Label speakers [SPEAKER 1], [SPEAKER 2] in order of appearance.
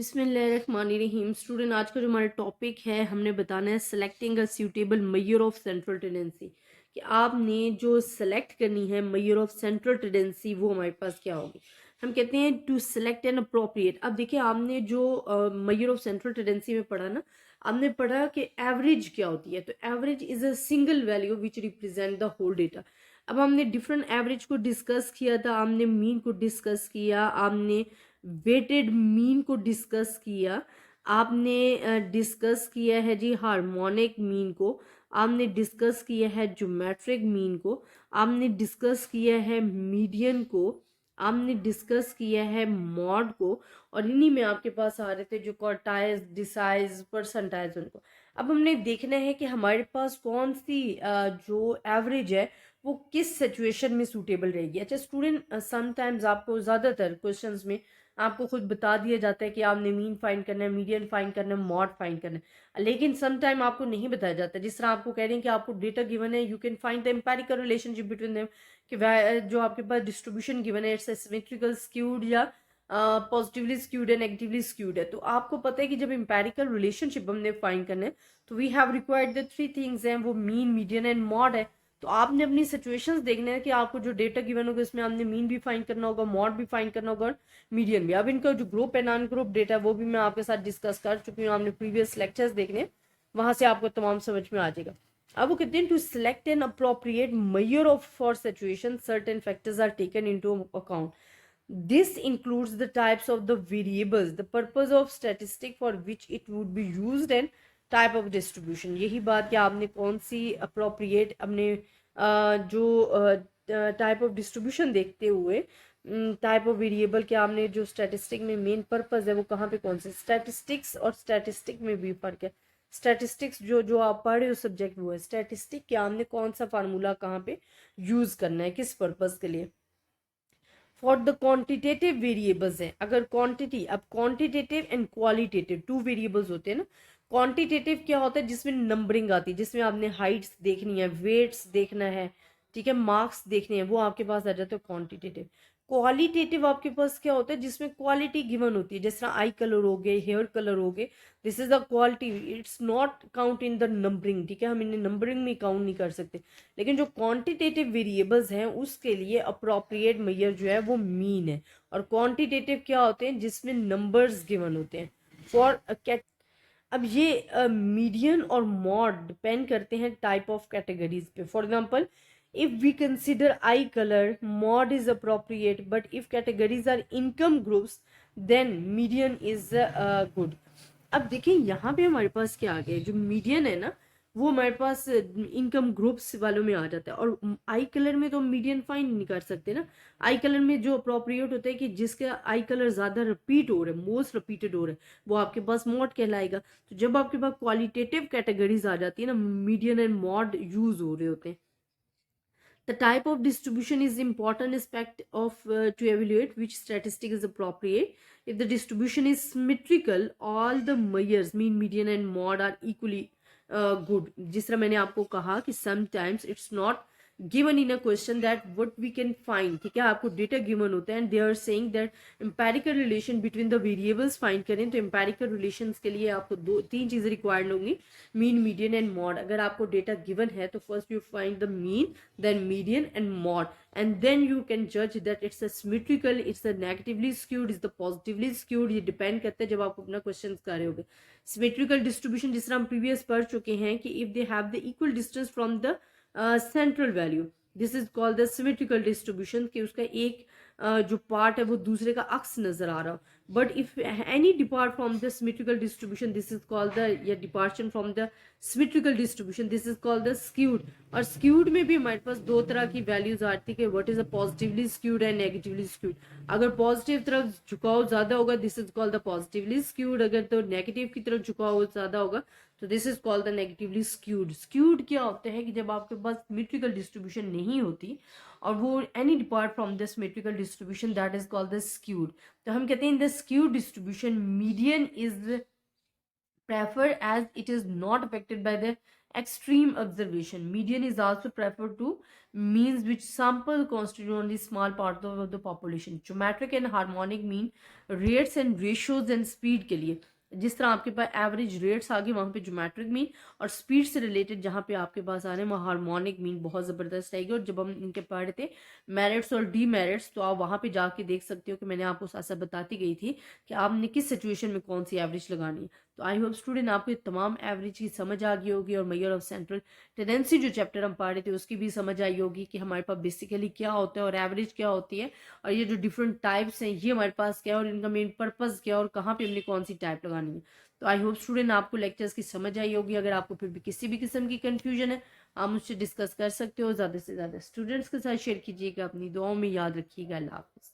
[SPEAKER 1] बिस्मिल्लाहिर्रहमानिर्रहीम। स्टूडेंट, आज का जो हमारा टॉपिक है, हमने बताना है selecting a suitable measure of central tendency. कि आपने जो सेलेक्ट करनी है मेजर ऑफ सेंट्रल टेंडेंसी, वो हमारे पास क्या होगी। हम कहते हैं टू सेलेक्ट एन अप्रोप्रिएट। अब देखिए, आपने जो मेजर ऑफ सेंट्रल टेंडेंसी में पढ़ा ना, आपने पढ़ा कि एवरेज क्या होती है। तो average is a single value which represent the whole data. अब हमने डिफरेंट एवरेज को डिस्कस किया था, हमने मीन को डिस्कस किया, आपने वेटेड मीन को डिस्कस किया, आपने डिस्कस किया है जी हार्मोनिक मीन को, आपने डिस्कस किया है ज्योमेट्रिक मीन को, आपने डिस्कस किया है मीडियन को, आपने डिस्कस किया है मॉड को, और इन्हीं में आपके पास आ रहे थे जो क्वार्टाइल्स, डिसाइज, परसेंटाइज उनको। अब हमने देखना है कि हमारे पास कौन सी जो एवरेज है वो किस सिचुएशन में सूटेबल रहेगी। अच्छा स्टूडेंट, समटाइम्स आपको ज़्यादातर क्वेश्चंस में आपको खुद बता दिया जाता है कि आपने मीन फाइंड करना है, मीडियन फाइंड करना है, मॉड फाइंड करना है, लेकिन सम टाइम आपको नहीं बताया जाता। जिस तरह आपको कह रहे हैं कि आपको डेटा गिवन है, you can find the empirical relationship between them, कि जो आपके पास डिस्ट्रीब्यूशन गिवन है इट्स सिमेट्रिकल स्क्यूड या पॉजिटिवली स्क्यूड है, नेगेटिवली स्क्यूड है। तो आपको पता है कि जब एम्पेरिकल रिलेशनशिप हमने फाइंड करना है तो we have required the three things हैं, वो मीन, मीडियन एंड मॉड है। तो आपने अपनी सिचुएशंस देखने हैं कि आपको जो डेटा गिवन होगा इसमें आपने मीन भी फाइंड करना होगा, मॉड भी फाइंड करना होगा, मीडियन भी। अब इनका जो ग्रुप है, नॉन ग्रुप डेटा, वो भी मैं आपके साथ डिस्कस कर चुकी हूँ, आपने प्रीवियस लेक्चर्स देखने, वहां से आपको तमाम समझ में आ जाएगा। अब वो कहते हैं to select an appropriate measure of for situation certain factors are taken into account. This includes the types of the variables, the purpose of statistic for which it would be used and type of distribution। यही बात कि आपने कौन सी appropriate अपने जो type of distribution देखते हुए type of variable के आपने जो स्टैटिस्टिक में मेन पर्पस है वो कहाँ पे कौन से। स्टैटिस्टिक्स और स्टैटिस्टिक में भी फर्क है। स्टैटिस्टिक्स जो आप पढ़ रहे हो सब्जेक्ट वो है, स्टैटिस्टिक क्या हमने कौन सा फार्मूला कहाँ पे यूज करना है, किस पर्पस के लिए। फॉर द क्वांटिटेटिव वेरिएबल्स है, अगर क्वांटिटी, अब quantitative and qualitative two variables होते हैं ना। क्वांटिटेटिव क्या होता है, जिसमें नंबरिंग आती है, जिसमें आपने हाइट्स देखनी है, वेट्स देखना है, ठीक है, मार्क्स देखने हैं, वो आपके पास आ जाता है क्वांटिटेटिव। क्वालिटेटिव आपके पास क्या होता है, जिसमें क्वालिटी गिवन होती है, जैसे आई कलर हो गए, हेयर कलर हो गए, this is the quality, it's not count in the numbering, ठीक है, हम इन्हें नंबरिंग में काउंट नहीं कर सकते। लेकिन जो क्वांटिटेटिव वेरिएबल्स हैं उसके लिए अप्रोप्रिएट मेजर जो है वो मीन है। और क्वांटिटेटिव क्या होते हैं, जिसमें नंबर्स गिवन होते हैं फॉर कैट। अब ये मीडियन और मॉड डिपेंड करते हैं टाइप ऑफ कैटेगरीज पे। For example, if we consider eye color, mod is appropriate, but if categories are income groups then median is good। अब देखिए यहाँ पे हमारे पास क्या आ गया, जो मीडियन है ना वो हमारे पास इनकम ग्रुप्स वालों में आ जाता है, और आई कलर में तो मीडियन फाइंड नहीं कर सकते ना। आई कलर में जो अप्रोप्रिएट होता है कि जिसका आई कलर ज्यादा रिपीट हो रहा है, मोस्ट रिपीटेड हो रहा है, वो आपके पास मॉड कहलाएगा। तो जब आपके पास क्वालिटेटिव कैटेगरीज आ जाती है ना, मीडियन एंड मॉड यूज हो रहे होते हैं। The type of distribution is important aspect of to evaluate which statistic is appropriate. If the distribution is symmetrical, all the measures mean, median and mode are equally good। जिस तरह मैंने आपको कहा कि sometimes it's not given in a question that what we can find, ठीक है, आपको data given होता है and they are saying that empirical relation between the variables find करें। तो एम्पेरिकल रिलेशंस के लिए आपको दो तीन चीजें रिक्वायर्ड होंगी, मीन, मीडियन एंड मॉड। अगर आपको डेटा गिवन है तो first you find the mean, then median and mod, and then you can judge that it's a symmetrical, it's a negatively skewed, it's the positively skewed। ये depend करता है जब आप अपना क्वेश्चन कर रहे होगे। symmetrical distribution जिस तरह हम प्रीवियस पढ़ चुके हैं कि if they have the equal distance from the central value, this is called the symmetrical distribution, कि उसका एक जो पार्ट है वो दूसरे का अक्स नजर आ रहा हो। But if any depart from the symmetrical distribution, this is called the, या departure from the symmetrical distribution, this is called the skewed. और स्क्यूड में भी हमारे पास दो तरह की वैल्यूज आती है, what is a positively skewed and negatively skewed. अगर पॉजिटिव तरफ झुकाव ज्यादा होगा this is called the positively skewed, अगर तो नेगेटिव की तरफ झुकाव ज्यादा होगा तो this is called the negatively skewed. Skewed क्या होता है कि जब आपके पास सिमेट्रिकल डिस्ट्रीब्यूशन नहीं होती और वो any depart from the symmetrical distribution, that is called the skewed. तो हम कहते हैं in the skewed distribution median is prefer as it is not affected by the extreme observation. Median is also preferred to means which sample constitute only small part of the population. Geometric and harmonic mean rates and ratios and speed के लिए, जिस तरह आपके पास average rates आ गए वहाँ पे geometric mean, और speed से रिलेटेड जहाँ पे आपके पास आ रहे हैं वहाँ हार्मोनिक मीन बहुत ज़बरदस्त आएगी। और जब हम इनके पढ़ रहे थे मेरिट्स और डीमेरिट्स, तो आप वहाँ पे जाके देख सकते हो कि मैंने आपको साथ साथ बताती गई थी कि आपने किस सिचुएशन में कौन सी एवरेज लगानी है। तो आई होप स्टूडेंट आपको ये तमाम एवरेज की समझ आ गई होगी, और मेजर ऑफ सेंट्रल टेंडेंसी जो चैप्टर हम पढ़ रहे थे उसकी भी समझ आई होगी कि हमारे पास बेसिकली क्या होता है और एवरेज क्या होती है, और ये जो डिफरेंट टाइप्स हैं ये हमारे पास क्या है, और इनका मेन पर्पज़ क्या है, और कहाँ पे हमने कौन सी टाइप लगानी है। तो आई होप स्टूडेंट आपको लेक्चर्स की समझ आई होगी। अगर आपको फिर भी किसी भी किस्म की कन्फ्यूजन है आप मुझसे डिस्कस कर सकते हो। ज़्यादा से ज़्यादा स्टूडेंट्स के साथ शेयर कीजिएगा, अपनी दुआओं में याद रखिएगा। अल्लाह हाफ़िज़।